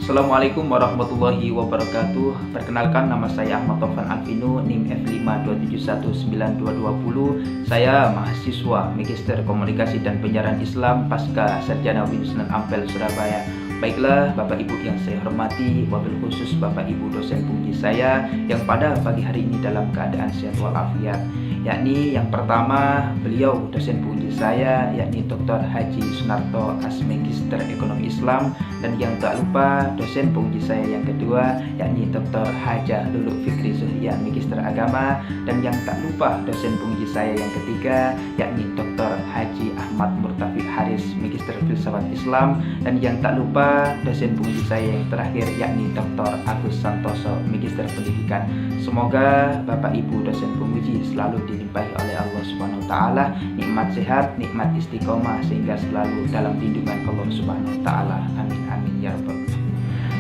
Assalamualaikum warahmatullahi wabarakatuh. Perkenalkan, nama saya Ahmad Taufan Alvino, NIM F527192220. Saya mahasiswa Magister Komunikasi dan Penyiaran Islam Pasca Sarjana Uin Ampel Surabaya. Baiklah Bapak Ibu yang saya hormati, wabil khusus Bapak Ibu dosen pengisi saya yang pada pagi hari ini dalam keadaan sehat walafiat. Yakni yang pertama, beliau dosen pengisi saya yakni Dr. Haji Sunarto As Magister Ekonomi Islam, dan yang tak lupa dosen pengisi saya yang kedua yakni Dr. Haja Lulu Fikri Zuhriya Magister Agama, dan yang tak lupa dosen pengisi saya yang ketiga yakni Dr. Haji Ahmad Murtafiq Haris Magister Filsafat Islam, dan yang tak lupa dosen pengisi saya yang terakhir yakni Dr. Agus Santoso Magister Pendidikan. Semoga Bapak Ibu dosen penguji selalu dilimpahi oleh Allah Subhanahu wa taala nikmat sehat, nikmat istiqomah, sehingga selalu dalam lindungan Allah Subhanahu wa taala. Amin amin ya rabbal.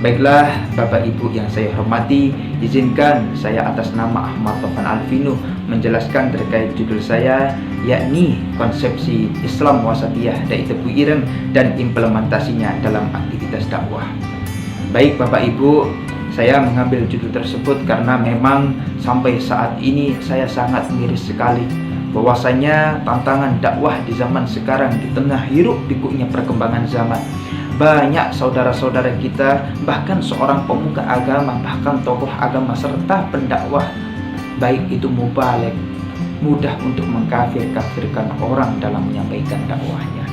Baiklah Bapak Ibu yang saya hormati, izinkan saya atas nama Ahmad Taufan Alvino menjelaskan terkait judul saya, yakni konsepsi Islam wasatiyah dari Tebu Ireng dan implementasinya dalam aktivitas dakwah. Baik Bapak Ibu, saya mengambil judul tersebut karena memang sampai saat ini saya sangat miris sekali bahwasanya tantangan dakwah di zaman sekarang di tengah hiruk pikuknya perkembangan zaman, banyak saudara-saudara kita, bahkan seorang pemuka agama, bahkan tokoh agama serta pendakwah, baik itu mubaligh, mudah untuk mengkafir-kafirkan orang dalam menyampaikan dakwahnya.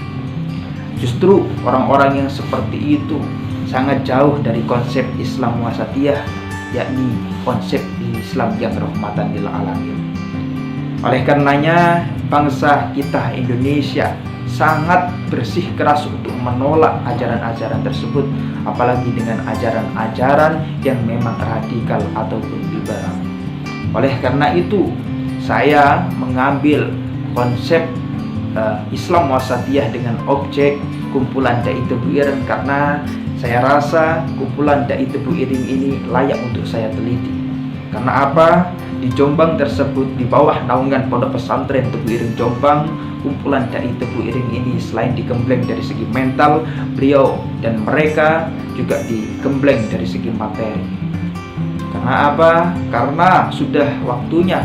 Justru orang-orang yang seperti itu sangat jauh dari konsep Islam wasatiyah, yakni konsep Islam yang rahmatan lil alamin. Oleh karenanya bangsa kita Indonesia sangat bersikeras untuk menolak ajaran-ajaran tersebut, apalagi dengan ajaran-ajaran yang memang radikal ataupun liberal. Oleh karena itu saya mengambil konsep Islam wasatiyah dengan objek kumpulan Dai Tebu Ireng karena saya rasa kumpulan Dai Tebu Ireng ini layak untuk saya teliti. Karena apa? Di Jombang tersebut, di bawah naungan Pondok Pesantren Tebu Ireng Jombang, kumpulan Dai Tebu Ireng ini selain digembleng dari segi mental, beliau dan mereka juga digembleng dari segi materi. Karena apa? Karena sudah waktunya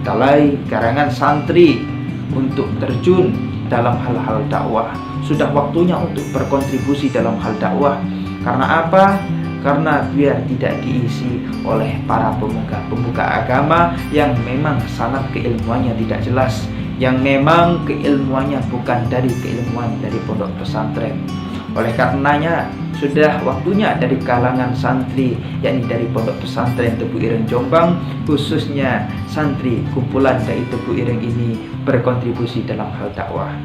talai karangan santri untuk terjun dalam hal-hal dakwah. Sudah waktunya untuk berkontribusi dalam hal dakwah. Karena apa? Karena biar tidak diisi oleh para pemuka agama yang memang sanad keilmuannya tidak jelas, yang memang keilmuannya bukan dari keilmuan dari pondok pesantren. Oleh karenanya sudah waktunya dari kalangan santri, yakni dari Pondok Pesantren Tebu Ireng Jombang, khususnya santri kumpulan Dai Tebu Ireng ini berkontribusi dalam hal dakwah.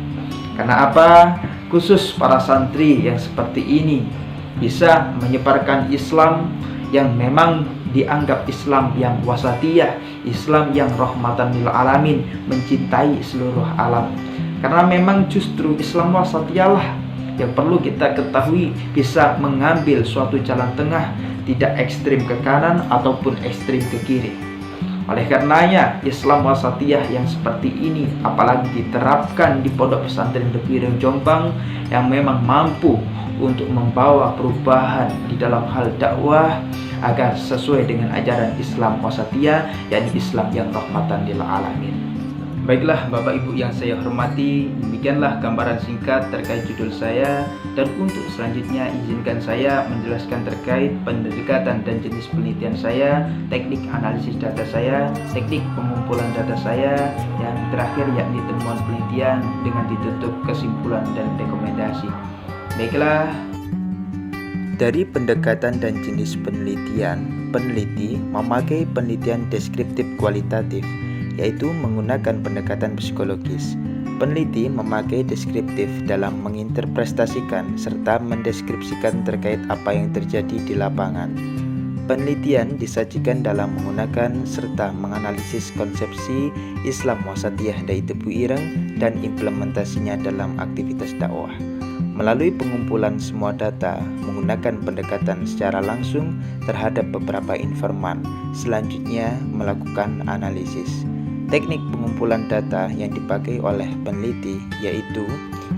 Karena apa? Khusus para santri yang seperti ini bisa menyebarkan Islam yang memang dianggap Islam yang wasatiyah, Islam yang rahmatan lil alamin, mencintai seluruh alam. Karena memang justru Islam wasatiyah lah yang perlu kita ketahui bisa mengambil suatu jalan tengah, tidak ekstrim ke kanan ataupun ekstrim ke kiri. Oleh karenanya Islam wasatiyah yang seperti ini apalagi diterapkan di Pondok Pesantren Tebu Ireng Jombang yang memang mampu untuk membawa perubahan di dalam hal dakwah agar sesuai dengan ajaran Islam wasatiyah, yakni Islam yang rahmatan lil alamin. Baiklah Bapak Ibu yang saya hormati, demikianlah gambaran singkat terkait judul saya, dan untuk selanjutnya izinkan saya menjelaskan terkait pendekatan dan jenis penelitian saya, teknik analisis data saya, teknik pengumpulan data saya, yang terakhir yakni temuan penelitian dengan ditutup kesimpulan dan rekomendasi. Baiklah, dari pendekatan dan jenis penelitian, peneliti memakai penelitian deskriptif kualitatif, yaitu menggunakan pendekatan psikologis. Peneliti memakai deskriptif dalam menginterpretasikan serta mendeskripsikan terkait apa yang terjadi di lapangan. Penelitian disajikan dalam menggunakan serta menganalisis konsepsi Islam wasatiyah Dai Tebu Ireng dan implementasinya dalam aktivitas dakwah. Melalui pengumpulan semua data menggunakan pendekatan secara langsung terhadap beberapa informan, selanjutnya melakukan analisis. Teknik pengumpulan data yang dipakai oleh peneliti yaitu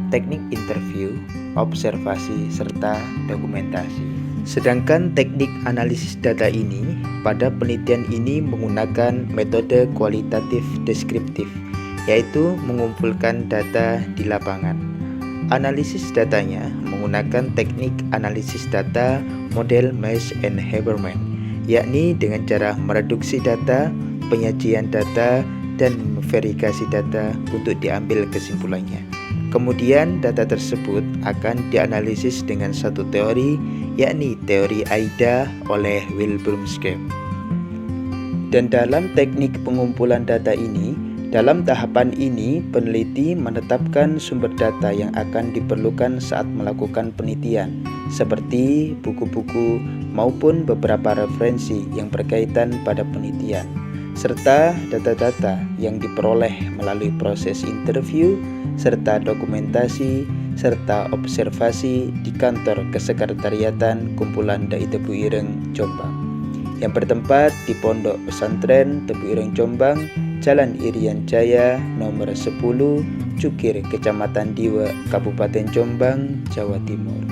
teknik interview, observasi, serta dokumentasi. Sedangkan teknik analisis data ini pada penelitian ini menggunakan metode kualitatif deskriptif, yaitu mengumpulkan data di lapangan. Analisis datanya menggunakan teknik analisis data model Mesh and Habermas, yakni dengan cara mereduksi data, penyajian data, dan verifikasi data untuk diambil kesimpulannya. Kemudian data tersebut akan dianalisis dengan satu teori, yakni teori AIDA oleh Wilhelm Schmidt. Dan dalam teknik pengumpulan data ini, dalam tahapan ini peneliti menetapkan sumber data yang akan diperlukan saat melakukan penelitian, seperti buku-buku maupun beberapa referensi yang berkaitan pada penelitian, serta data-data yang diperoleh melalui proses interview, serta dokumentasi, serta observasi di kantor Kesekretariatan Kumpulan Dai Tebu Ireng, Jombang, yang bertempat di Pondok Pesantren Tebu Ireng Jombang, Jalan Irian Jaya, nomor 10, Cukir, Kecamatan Diwe, Kabupaten Jombang, Jawa Timur.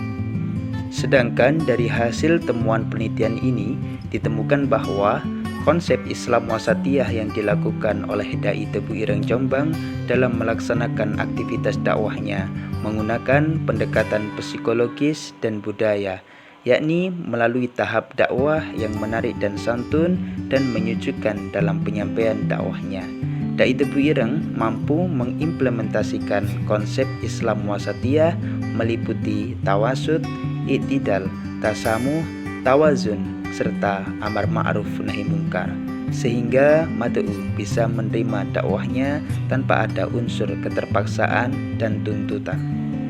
Sedangkan dari hasil temuan penelitian ini ditemukan bahwa konsep Islam wasatiyah yang dilakukan oleh Dai Tebu Ireng Jombang dalam melaksanakan aktivitas dakwahnya menggunakan pendekatan psikologis dan budaya, yakni melalui tahap dakwah yang menarik dan santun dan menyejukkan dalam penyampaian dakwahnya. Dai Tebu Ireng mampu mengimplementasikan konsep Islam wasatiyah meliputi tawasud, i'tidal, tasamuh, tawazun, serta amar ma'ruf nahi mungkar, sehingga mad'u bisa menerima dakwahnya tanpa ada unsur keterpaksaan dan tuntutan.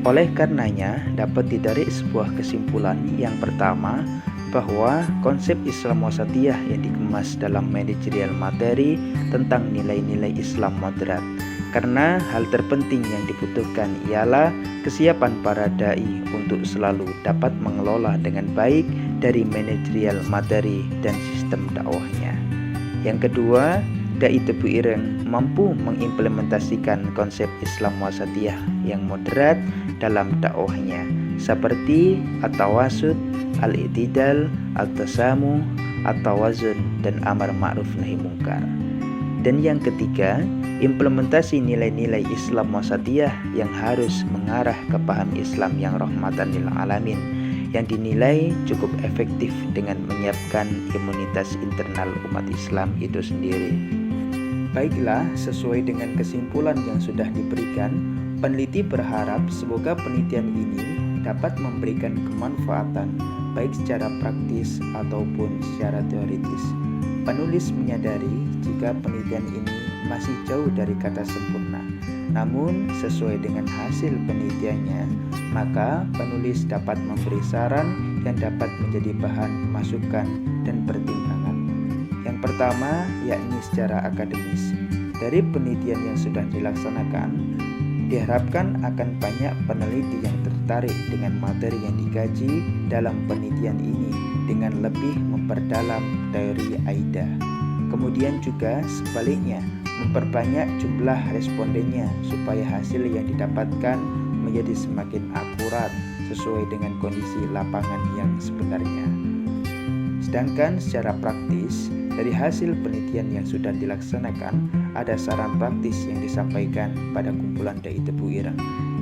Oleh karenanya dapat ditarik sebuah kesimpulan yang pertama, bahwa konsep Islam wasatiyah yang dikemas dalam manajerial materi tentang nilai-nilai Islam moderat. Karena hal terpenting yang dibutuhkan ialah kesiapan para dai untuk selalu dapat mengelola dengan baik dari manajerial materi dan sistem dakwahnya. Yang kedua, Dai Tebu Ireng mampu mengimplementasikan konsep Islam wasatiyah yang moderat dalam dakwahnya, seperti at-tawasud, al-i'tidal, at-tasamuh, at-tawazun, dan amar ma'ruf nahi mungkar. Dan yang ketiga, implementasi nilai-nilai Islam wasatiyah yang harus mengarah ke paham Islam yang rahmatan lil alamin, yang dinilai cukup efektif dengan menyiapkan imunitas internal umat Islam itu sendiri. Baiklah, sesuai dengan kesimpulan yang sudah diberikan, peneliti berharap semoga penelitian ini dapat memberikan kemanfaatan baik secara praktis ataupun secara teoritis. Penulis menyadari jika penelitian ini masih jauh dari kata sempurna, namun sesuai dengan hasil penelitiannya, maka penulis dapat memberi saran yang dapat menjadi bahan masukan dan pertimbangan. Yang pertama, yakni secara akademis. Dari penelitian yang sudah dilaksanakan, diharapkan akan banyak peneliti yang tertarik dengan materi yang dikaji dalam penelitian ini dengan lebih memperdalam teori AIDA. Kemudian juga sebaliknya, memperbanyak jumlah respondennya supaya hasil yang didapatkan menjadi semakin akurat sesuai dengan kondisi lapangan yang sebenarnya. Sedangkan secara praktis, dari hasil penelitian yang sudah dilaksanakan, ada saran praktis yang disampaikan pada kumpulan Dai Tebu Ireng.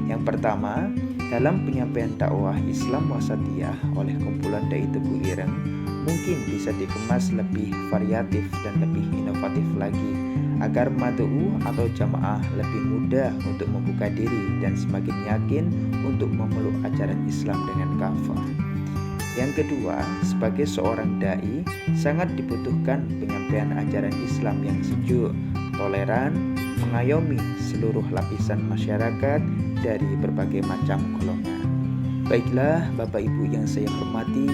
Yang pertama, dalam penyampaian dakwah Islam wasatiyah oleh kumpulan Dai Tebu Ireng, mungkin bisa dikemas lebih variatif dan lebih inovatif lagi, agar mad'u atau jamaah lebih mudah untuk membuka diri dan semakin yakin untuk memeluk ajaran Islam dengan kafah. Yang kedua, sebagai seorang dai, sangat dibutuhkan penyampaian ajaran Islam yang sejuk, toleran, mengayomi seluruh lapisan masyarakat dari berbagai macam golongan. Baiklah Bapak Ibu yang saya hormati,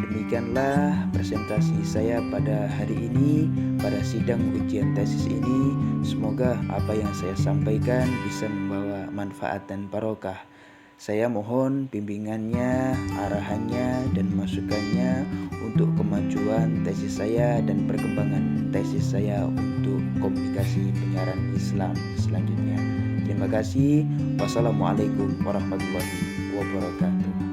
demikianlah presentasi saya pada hari ini, pada sidang ujian tesis ini. Semoga apa yang saya sampaikan bisa membawa manfaat dan barokah. Saya mohon bimbingannya, arahannya, dan masukannya untuk kemajuan tesis saya dan perkembangan tesis saya untuk komunikasi penyiaran Islam selanjutnya. Terima kasih. Wassalamualaikum warahmatullahi wabarakatuh.